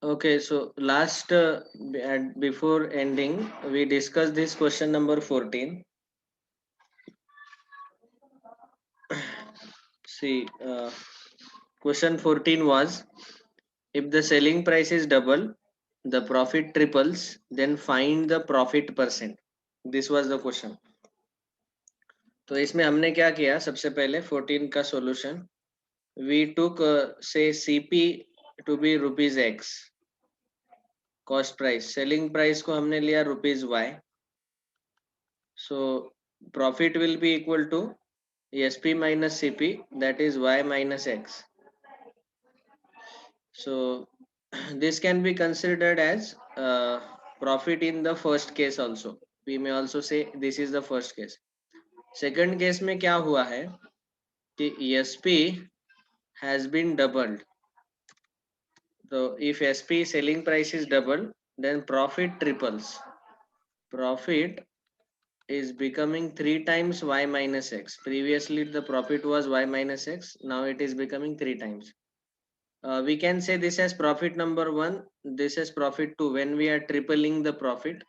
Okay, so last before ending, we discussed this question number 14. See, question 14 was, if the selling price is double, the profit triples, then find the profit percent. This was the question. तो इसमें हमने क्या किया, सबसे पहले 14 का solution, we took say CP to be rupees X, cost price, selling price को हमने लिया rupees Y, so profit will be equal to SP minus CP, that is Y minus X. So this can be considered as profit in the first case also. We may also say this is the first case. Second case में क्या हुआ है कि SP has been doubled. So if SP selling price is doubled, then profit triples. Profit is becoming 3 times Y minus X. Previously the profit was Y minus X. Now it is becoming 3 times. We can say this as profit number 1, this is profit 2 when we are tripling the profit.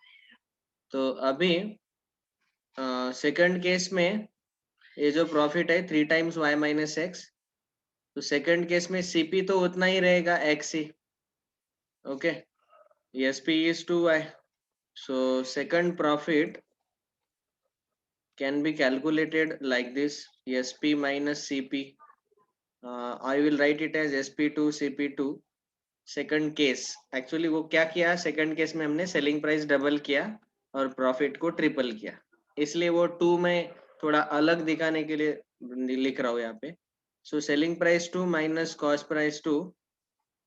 तो अभी second case में ये जो profit है 3 times y minus x, तो second case में CP तो उतना ही रहेगा x he. Okay, SP is 2y, so second profit can be calculated like this, sp minus cp. I will write it as sp2 cp2. Second case, actually वो क्या किया, second case में हमने selling price double किया और profit को triple किया, इसलिए वो 2 में थोड़ा अलग दिखाने के लिए लिख रहा हूँ यहाँ पे. So selling price 2 minus cost price 2,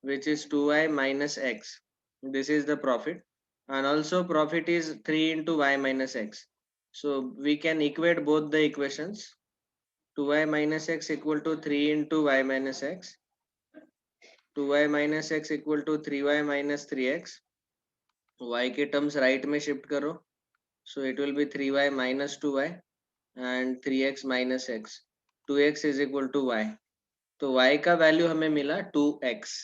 which is 2y minus x, this is the profit, and also profit is 3 into y minus x. So we can equate both the equations. 2y minus x equal to 3 into y minus x, 2y minus x equal to 3y minus 3x. y के terms right में shift करो, so it will be 3y minus 2y and 3x minus x. 2x is equal to y. तो y का value हमें मिला 2x.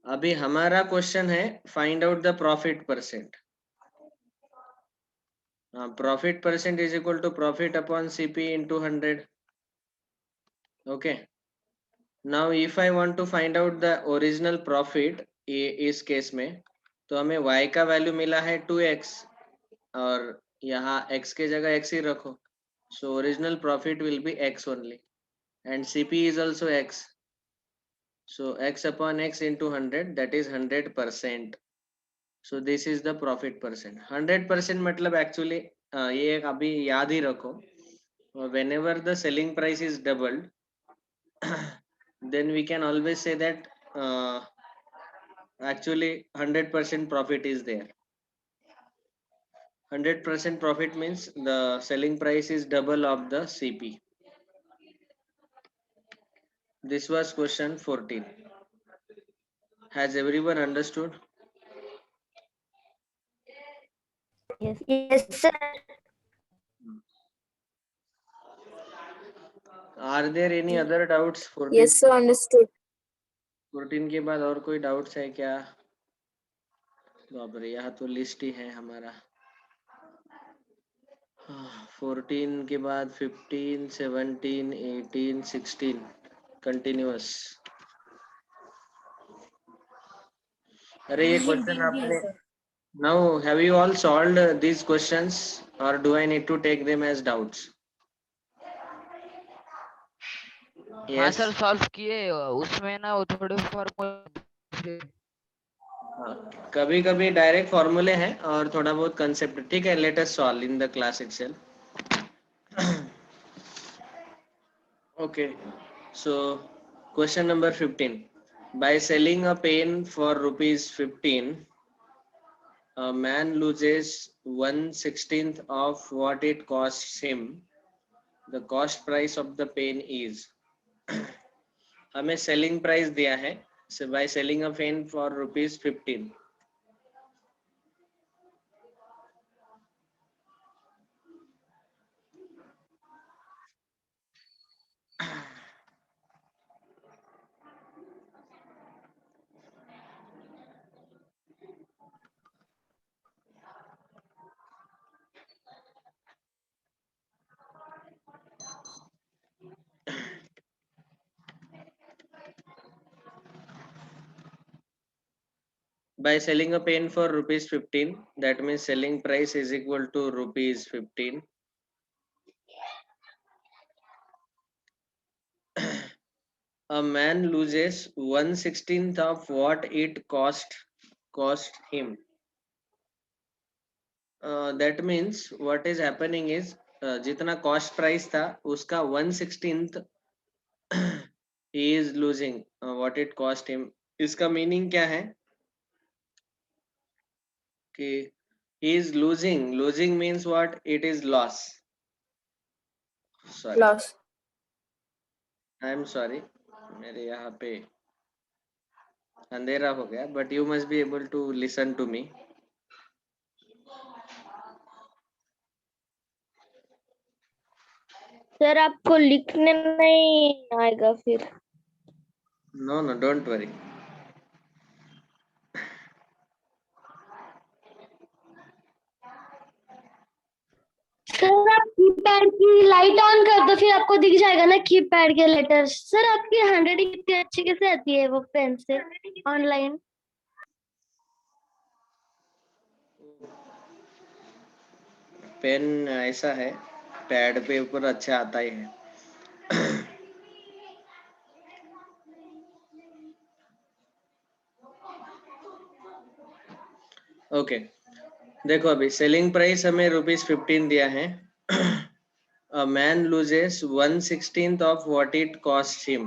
अभी हमारा question है find out the profit percent. Profit percent is equal to profit upon CP into 100. Okay, now if I want to find out the original profit इस case में, तो हमें y का वैल्यू मिला है 2x और यहाँ x के जगह x ही रखो, so original profit will be x only and CP is also x, so x upon x into 100, that is 100%. so this is the profit percent. 100% मतलब actually ये अभी याद ही रखो, whenever the selling price is doubled then we can always say that actually 100% profit is there. 100% profit means the selling price is double of the CP. This was question 14. Has everyone understood? Yes, sir. Are there any other doubts? 14, Yes, sir. Understood. 14 के बाद और कोई doubts है क्या? बाप रे, यहाँ तो लिस्ट ही है हमारा. 14 के बाद 15, 17, 18, 16 कंटिन्यूअस. अरे ये क्वेश्चन आपने now have you all solved these questions or do I need to take them as doubts? हाँ Yes. सर सॉल्व किए, उसमें ना वो थोड़े फॉर्मूले कभी कभी डायरेक्ट फॉर्मूले हैं और थोड़ा बहुत कंसेप्ट. ठीक है, let us solve in the class itself. Okay, so question number 15. By selling a pen for rupees 15, a man loses 1/16 of what it costs him. The cost price of the pen is. हमें selling price दिया है, so by selling a pen for rupees 15. by selling a pen for rupees 15, that means selling price is equal to rupees 15. A man loses 1/16 of what it cost him. That means what is happening is जितना cost price था उसका 1/16 he is losing what it cost him. इसका meaning क्या है कि he is losing means what, it is loss. Sorry, Loss. I am sorry, मेरे यहाँ पे अंधेरा हो गया, but you must be able to listen to me. Sir आपको लिखने नहीं आएगा फिर। No, don't worry. सर आप कीपैड की लाइट ऑन कर दो, फिर आपको दिख जाएगा ना कीपैड के लेटर्स। सर आपकी हैंडराइटिंग इतनी अच्छी कैसे आती है वो पेन से ऑनलाइन? पेन ऐसा है, पैड पे ऊपर अच्छा आता ही है. ओके, देखो अभी सेलिंग प्राइस हमें रुपीज 15 दिया है. A man loses 1/16 of what it cost him.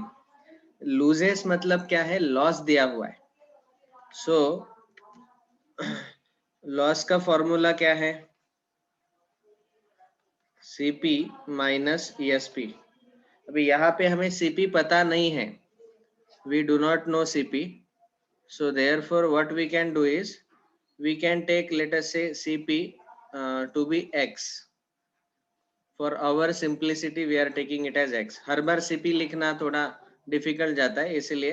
Loses मतलब क्या है, लॉस दिया हुआ है. सो लॉस का फॉर्मूला क्या है, सीपी माइनस ESP. अभी यहाँ पे हमें सीपी पता नहीं है, we do not know CP, so therefore what we can do is we can take, let us say, CP to be X. For our simplicity we are taking it as X. Her bar CP लिखना थोड़ा difficult जाता है, इसलिए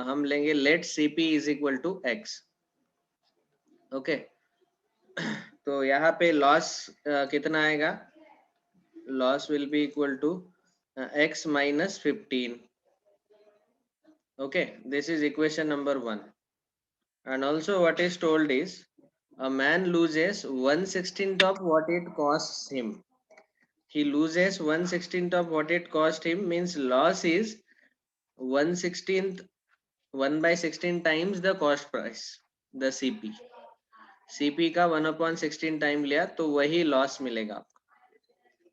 हम लेंगे let CP is equal to X. ओके, तो यहाँ पे लॉस कितना आएगा, loss will be equal to X minus 15. Okay, this is equation number 1. And also what is told is a man loses 1/16 of what it costs him. He loses 1/16 of what it cost him means loss is 1/16, 1/16 times the cost price, the CP. CP का 1/16 time लिया तो वही loss मिलेगा आपको.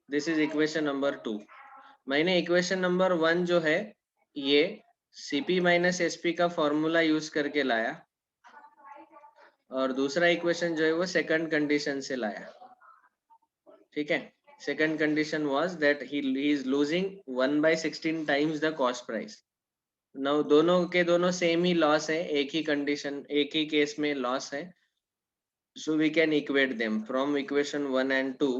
This is equation number 2. मैंने equation number 1 जो है ये CP माइनस SP का फॉर्मूला यूज करके लाया, और दूसरा इक्वेशन जो है वो सेकंड कंडीशन से लाया. ठीक है, second condition was that he is losing 1/16 times the cost price. Now दोनों के दोनों सेम ही लॉस है, एक ही कंडीशन, एक ही केस में लॉस है. So we can equate them from equation 1 and 2.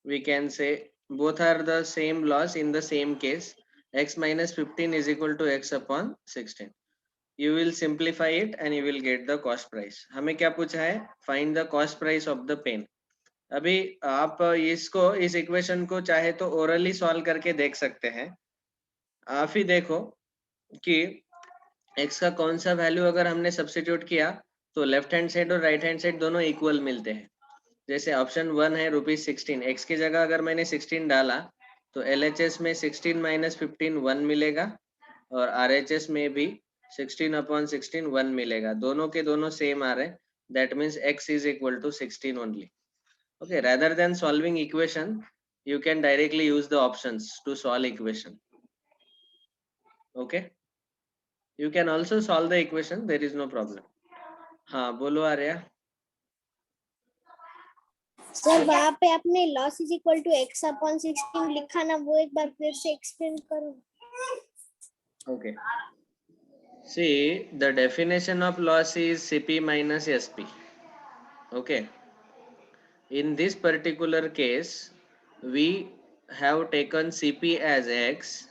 We can say both are the same loss in the same case. X minus 15 is equal to X upon 16. You will simplify it and you will get the cost price. हमें क्या पूछा है, find the cost price of the pen. अभी आप इसको, इस equation को चाहे तो ओरली सॉल्व करके देख सकते हैं. आप ही देखो कि x का कौन सा वैल्यू अगर हमने सब्स्टिट्यूट किया तो लेफ्ट हैंड साइड और राइट हैंड साइड दोनों इक्वल मिलते हैं. जैसे ऑप्शन 1 है ₹16, x की जगह अगर मैंने 16 डाला तो LHS में 16 माइनस 15 1 मिलेगा, और RHS में भी 16/16 1 मिलेगा. दोनों के दोनों सेम आ रहे, that means x is equal to 16 only. Okay, rather than solving equation, you can directly use the options to solve equation. Okay, you can also solve the equation, there is no problem. हाँ बोलो Arya. Sir वहाँ पे आपने loss is equal to X/16 लिखा ना, वो एक बार फिर से एक्सप्लेन करो. Okay, see the definition of loss is CP minus SP. Okay, in this particular case we have taken CP as X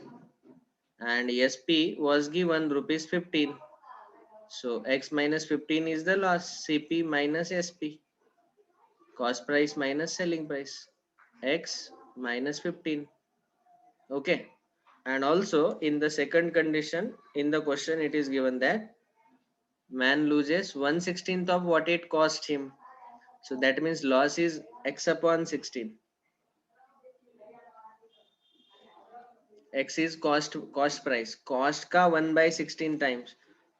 and SP was given ₹15. So X minus 15 is the loss, CP minus SP, cost price minus selling price, X minus 15. Okay, and also in the second condition in the question it is given that Man loses 1/16 of what it cost him. So that means loss is x upon 16. X is cost price. Cost का 1/16 times.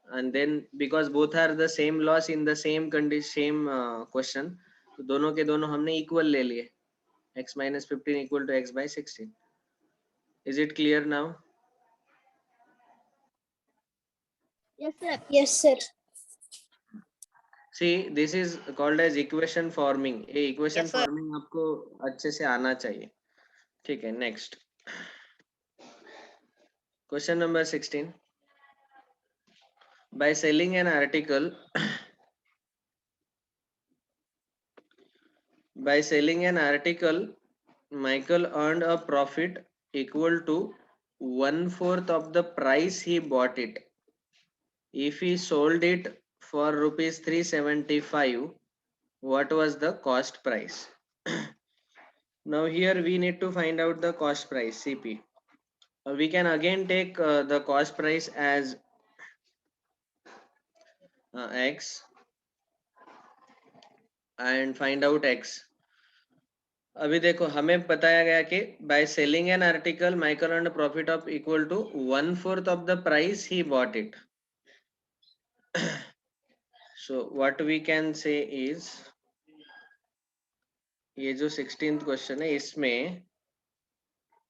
And then because both are the same loss in the same condition, same question, तो दोनों के दोनों हमने equal ले लिए. X minus 15 equal to x by 16. Is it clear now? Yes, sir. Yes, sir. See, this is called as equation forming. ये equation Yes, sir. forming आपको अच्छे से आना चाहिए. ठीक है, next. Question number 16. By selling an article, Michael earned a profit equal to 1/4 of the price he bought it. If he sold it for rupees 375, what was the cost price? Now here we need to find out the cost price, CP. We can again take the cost price as x and find out x. अभी देखो हमें बताया गया कि by selling an article, Michael earned a profit of equal to 1/4 of the price he bought it. So what we can say is, ये जो 16th question है इसमें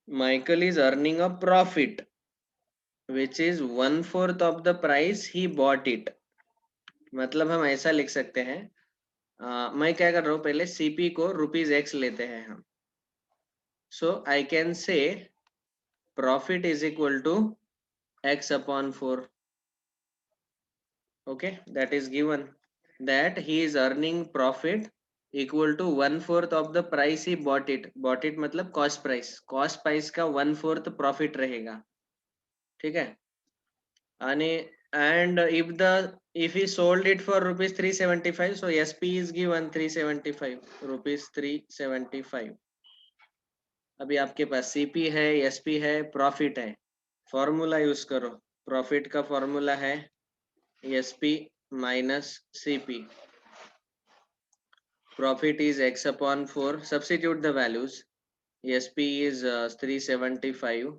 Michael is earning a profit which is 1/4 of the price he bought it. मतलब हम ऐसा लिख सकते हैं, मैं क्या कर रहा हूँ, पहले CP को ₹x लेते हैं हम. So I can say profit is equal to x upon 4. Okay, that is given that he is earning profit equal to 1/4 of the price he bought it. Bought it मतलब cost price का 1/4 profit रहेगा. ठीक है, and if he sold it for rupees 375, so SP is given 375 rupees 375. अभी आपके पास CP है, SP है, profit है. फॉर्मूला यूज करो. प्रॉफिट का फॉर्मूला है SP minus CP. Profit is x upon 4. Substitute the values. SP is 375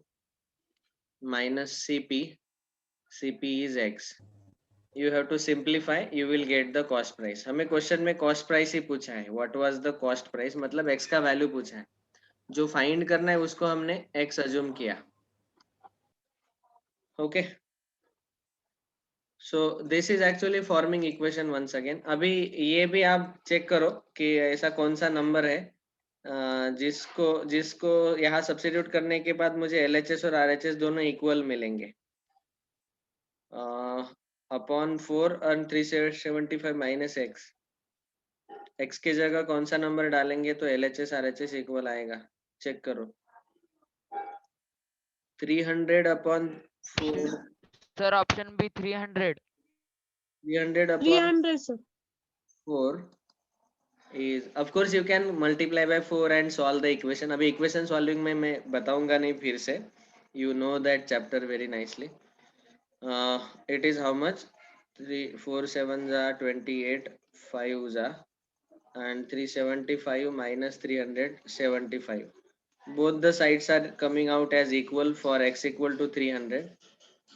minus CP. CP is x. You have to simplify. You will get the cost price. हमें question में cost price ही पूछा है. What was the cost price? मतलब x का value पूछा है. जो find करना है उसको हमने x अज्यूम किया. Okay. So this is actually forming equation once again. अभी ये भी आप चेक करो कि ऐसा कौन सा नंबर है जिसको यहाँ सब्स्टिट्यूट करने के बाद मुझे LHS और RHS दोनों इक्वल मिलेंगे. अपॉन 4 और 375 माइनस x. x की जगह कौन सा नंबर डालेंगे तो LHS RHS इक्वल आएगा. चेक करो. 300 upon 4. Sir option B 300. 300 upon 300 sir. 4 is, of course you can multiply by 4 and solve the equation. अभी equation solving में मैं बताऊंगा नहीं फिर से. You know that chapter very nicely. It is how much? 3 4 7 are 28, 5 are, and 375 minus 375. Both the sides are coming out as equal for x equal to 300.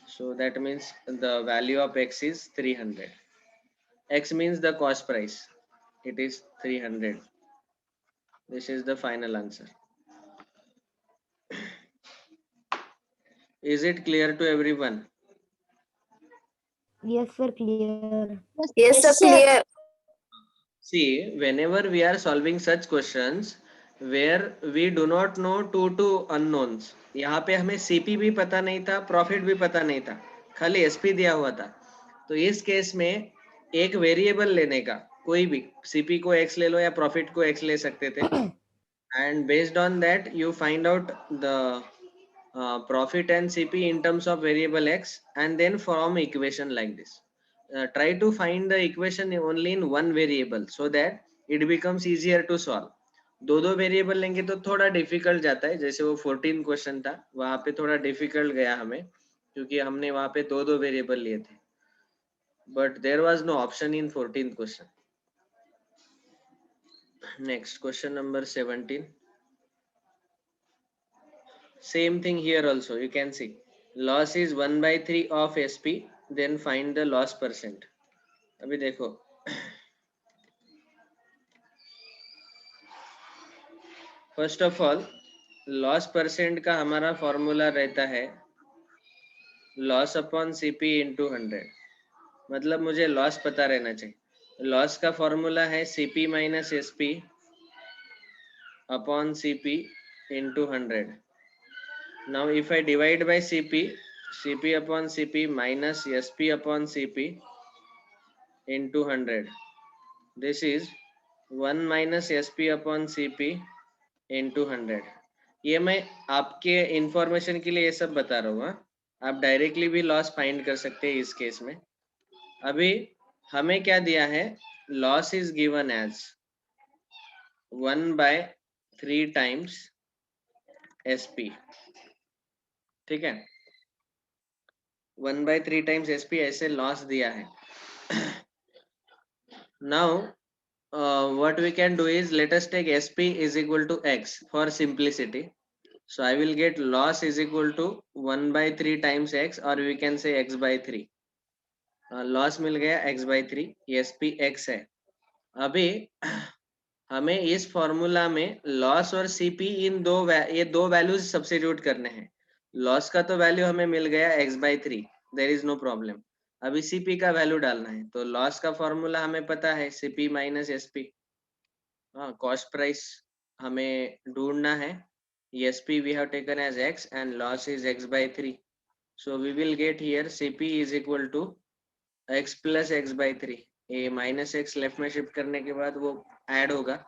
So that means the value of x is 300. X means the cost price. It is 300. This is the final answer. Is it clear to everyone? Yes, sir. Clear. Yes, sir. Clear. See, whenever we are solving such questions where we do not know two unknowns, यहाँ पे हमें CP भी पता नहीं था, profit भी पता नहीं था, खाली SP दिया हुआ था. तो इस केस में एक वेरिएबल लेने का, कोई भी CP को x ले लो या प्रॉफिट को x ले सकते थे, and based on that you find out the profit and CP in terms of variable x and then form equation like this. Try to find the equation only in one variable so that it becomes easier to solve. दो variable लेंगे तो थोड़ा difficult जाता है. जैसे वो 14 question था, वहां पे थोड़ा डिफिकल्ट गया हमें क्योंकि हमने वहां पे दो वेरिएबल लिए थे. but there was no option in 14th question. Next question number 17. Same thing here also, you can see loss is 1/3 of SP, then find the loss percent. अभी देखो first of all loss percent का हमारा formula रहता है loss upon CP into 100. मतलब मुझे loss पता रहना चाहिए. लॉस का फॉर्मूला है CP minus SP upon CP into 100. Now if I divide by CP, CP upon CP minus SP upon CP into 100. This is 1 minus SP upon CP into 100. ये मैं आपके इंफॉर्मेशन के लिए ये सब बता रहा हूँ. आप डायरेक्टली भी लॉस फाइंड कर सकते हैं इस केस में. अभी हमें क्या दिया है, loss is given as 1/3 times SP. ठीक है, 1/3 टाइम्स एसपी ऐसे लॉस दिया है. Now what we can do is let us take SP is equal to X for simplicity. So I will get loss is equal to 1/3 times X, or we can say X by 3. Loss मिल गया x by 3, SP X है. अभी हमें इस formula में loss और CP इन ये दो values substitute करने हैं. लॉस का तो वैल्यू हमें मिल गया x by 3, there is no problem. अभी CP का वैल्यू डालना है, तो लॉस का फॉर्मूला हमें पता है CP माइनस SP. हाँ, कॉस्ट प्राइस हमें ढूंढना है. SP we have taken as X and loss is X by 3. So we will get here CP is equal to X plus X by 3. ये minus X left में shift करने के बाद वो ऐड होगा.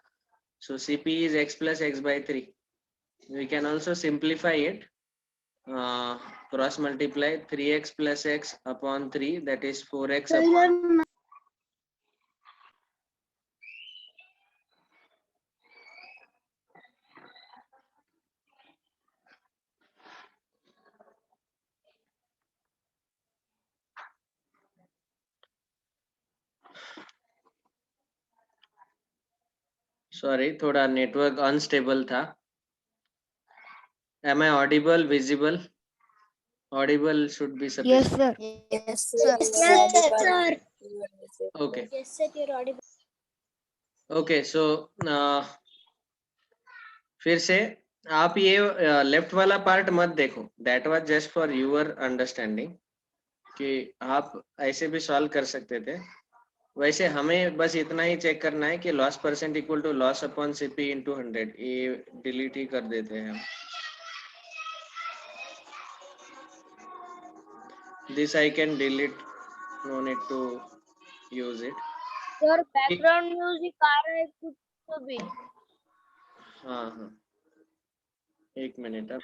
So CP is X plus X by 3. We can also simplify it. Cross multiply 3x plus X upon 3, that is 4x upon. Sorry, थोड़ा network unstable था. Am I audible, visible? Audible should be sufficient. sir. Yes, sir. Yes, sir. Okay. Yes, sir. You're audible. Okay, so फिर से आप ये left वाला part मत देखो. That was just for your understanding कि आप ऐसे भी सॉल्व कर सकते थे. वैसे हमें बस इतना ही चेक करना है कि loss percent equal to loss upon CP into 100. ये डिलीट ही कर देते हैं हम. This I can delete, no need to use it. Sir background music आ रहा है कुछ तो भी. हाँ हाँ, एक मिनट. अब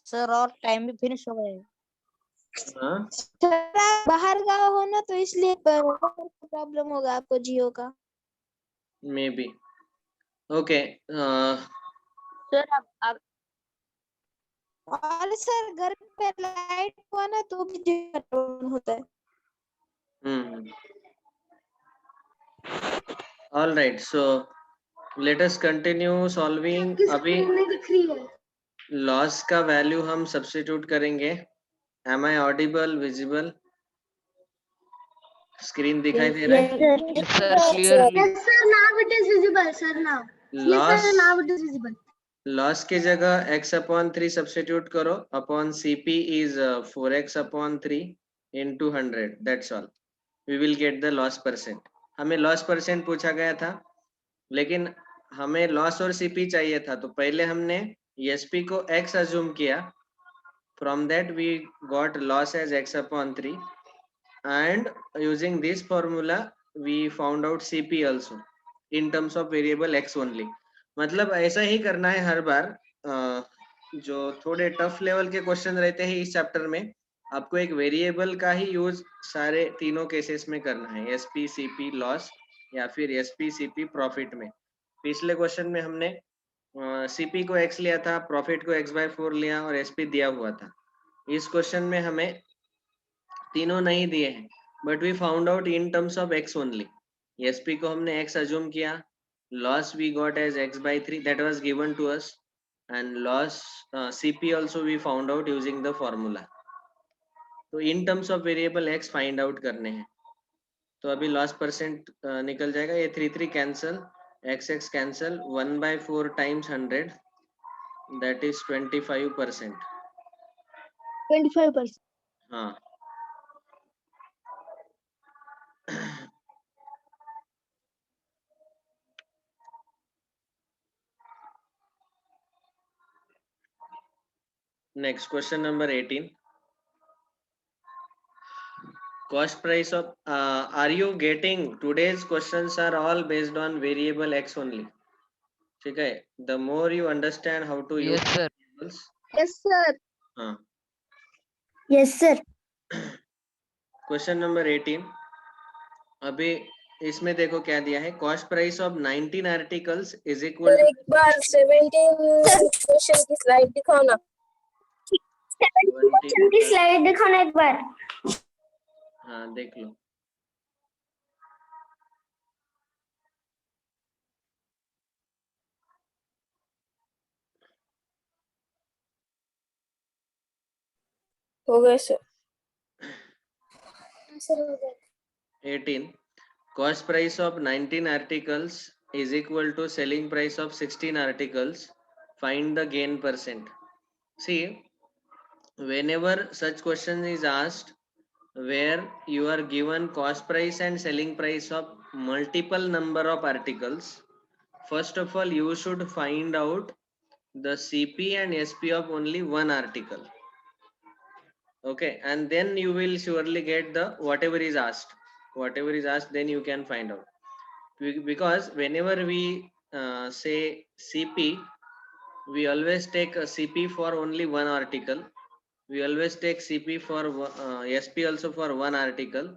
सर और टाइम भी फिनिश हो गया. हाँ, सर आप बाहर गाँव हो ना, तो इसलिए प्रॉब्लम होगा आपको जियो का. May be. ओके, सर आप और सर घर पे लाइट हुआ ना तो भी जियो प्रॉब्लम होता है. all right, so let us continue solving. अभी दिख रही है. लॉस का वैल्यू हम सब्स्टिट्यूट करेंगे. Am I audible, visible? Screen दिखाई दे रहा है. Yes, sir, clearly. Yes, sir. Now it is visible, sir. Now. Yes, sir. Now it is visible. Loss की जगह x अपॉन 3 सब्स्टिट्यूट करो. Upon CP is 4x upon 3 into 100. That's all. We will get the loss percent. हमें loss percent पूछा गया था, लेकिन हमें loss और CP चाहिए था, तो पहले हमने SP को x अज्यूम किया. From that we got loss as x upon 3, and using this formula we found out CP also in terms of variable x only. मतलब ऐसा ही करना है हर बार. जो थोड़े टफ लेवल के क्वेश्चन रहते हैं इस चैप्टर में, आपको एक वेरिएबल का ही यूज सारे तीनों केसेस में करना है. SP, CP, लॉस या फिर एसपी सीपी प्रॉफिट में। पिछले क्वेश्चन में हमने सीपी को x लिया था, प्रॉफिट को x/4 लिया और एसपी दिया हुआ था। इस क्वेश्चन में हमें तीनों नहीं दिए हैं, but we found out in terms of x only. SP को हमने x अज्यूम किया, loss we got as x/3 that was given to us, and loss CP also we found out using the formula. तो in terms of variable x find out करने हैं। तो अभी loss percent निकल जाएगा, ये 3 cancel, x cancel, 1/4 times 100 that is 25%। 25%. हाँ next question number 18, cost price of are you getting today's questions are all based on variable x only, ठीक है? The more you understand how to use Yes, sir. variables, Yes, sir. हाँ Yes, sir. Question number 18, अभी इसमें देखो क्या दिया है, cost price of 19 articles is equal sir एक बार 17 क्वेश्चन की स्लाइड दिखाओ ना। क्वेश्चन की स्लाइड दिखाना एक बार। हाँ देख लो। हो गए sir. 18, cost price of 19 articles is equal to selling price of 16 articles, find the gain percent. See, whenever such question is asked where you are given cost price and selling price of multiple number of articles, first of all you should find out the CP and SP of only one article, okay, and then you will surely get the whatever is asked, then you can find out. Because whenever we say CP, we always take a CP for only one article, we always take CP for SP also for one article,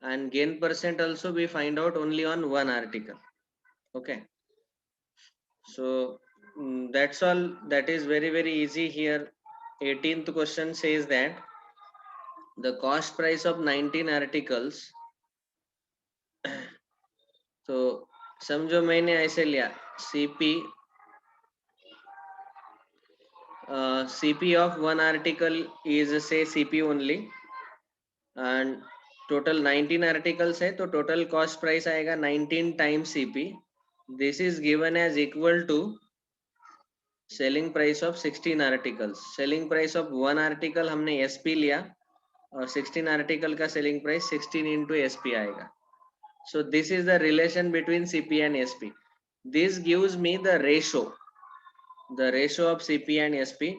and gain percent also we find out only on one article, okay. So that's all, that is very easy here. 18th question says that the cost price of 19 articles, तो समझो मैंने ऐसे लिया CP CP of one article is say CP only, and total 19 articles है तो total cost price आएगा 19 times CP. This is given as equal to selling price of 16 articles. Selling price of one article हमने SP लिया और 16 article का selling price 16 into SP आएगा. So this is the relation between CP and SP. This gives me the ratio of CP and SP.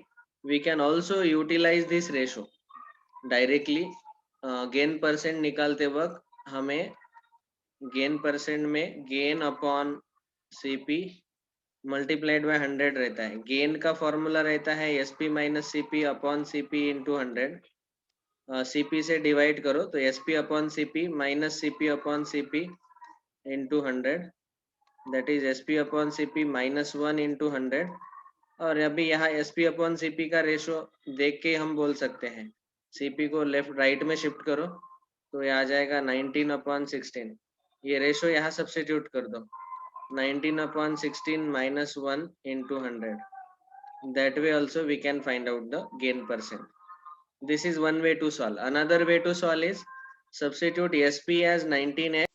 We can also utilize this ratio directly. Gain percent निकालते वक्त हमें gain percent में gain upon CP multiplied by 100 रहता है। Gain का formula रहता है SP minus CP upon CP into 100। CP से डिवाइड करो तो SP upon CP minus CP upon CP into 100, that is SP upon CP minus 1 into 100। और अभी यहाँ SP अपॉन CP का रेशो देख के हम बोल सकते हैं, CP को लेफ्ट राइट में शिफ्ट करो तो ये आ जाएगा 19 अपॉन 16। ये रेशो यहाँ सब्स्टिट्यूट कर दो, 19 upon 16 minus 1 into 100. That way also we can find out the gain percent. This is one way to solve. Another way to solve is substitute SP as 19x